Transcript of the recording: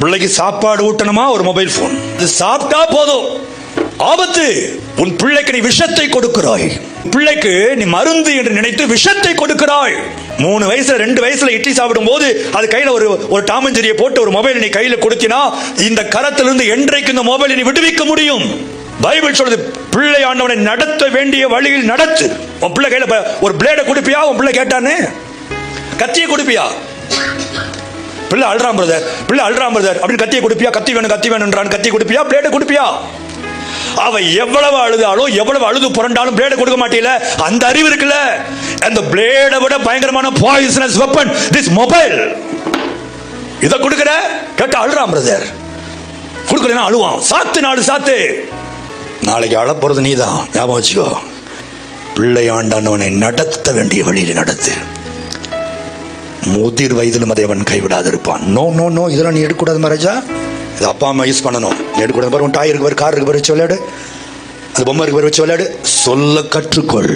பிள்ளைக்கு சாப்பாடு ஊட்டணுமா, ஒரு மொபைல் போன். இது சாப்பிட்டா போதும், ஆபத்து. உன் பிள்ளைக்கு நீ விஷத்தை கொடுக்கிறாய். பிள்ளைக்கு நீ மருந்து என்று நினைத்து விஷத்தை கொடுக்கிறாய். 3 வயசுல 2 வயசுல இட்லி சாப்பிடும் போது அது கையில ஒரு டாமஞ்சரியை போட்டு ஒரு மொபைல் நீ கையில கொடுத்தினா இந்த கரத்திலிருந்து என்றைக்கு இந்த மொபைலை நீ விடுவிக்க முடியும்? பைபிள் சொல்றது, பிள்ளை ஆண்டவனை நடத்த வேண்டிய வழியில் நடத்து. உன் பிள்ளை கையில ஒரு பிளேடை கொடுப்பியா? உன் பிள்ளை கேட்டானே கத்தியை கொடுப்பியா? பிள்ளை அழுறான் பிரதர், பிள்ளை அழுறான் பிரதர் அப்படின்னு கத்தியை கொடுப்பியா? கத்தி வேணும்ன்றான், கத்தியை கொடுப்பியா? பிளேடை கொடுப்பியா? அவ எவ்வளவு அழுதாலோ எவ்வளவு அழுது புரண்டாலும் பிளேட கொடுக்க மாட்டீல. அந்த அறிவு இருக்குல்ல, அந்த பிளேட விட பயங்கரமான பாய்சனஸ் வெப்பன் திஸ் மொபைல். இத கொடுக்கற கேட்ட அழுறான் பிரதர், கொடுக்கலனா அழுவான். சாத்து நாடு சாத்து, நாளைக்கு அழ போறது நீதான். ஞாபகம் வச்சுக்கோ. பிள்ளை ஆண்டானவனை நடத்த வேண்டிய வழியில் நடத்து. முதிர் வயதிலும் அதை அவன் கைவிடாது இருப்பான். நோ நோ நோ, இதெல்லாம் நீ எடுக்கக்கூடாது மகாராஜா. இது அப்பா அம்மா யூஸ் பண்ணணும். எடுக்கூடாது பாரு. உன் டாய் இருக்கு பாரு, கார் இருக்கு பாரு, வச்சு விளையாடு. அது பொம்மை இருக்கு பாரு, வச்சு விளையாடு. சொல்ல கற்றுக்கொள்.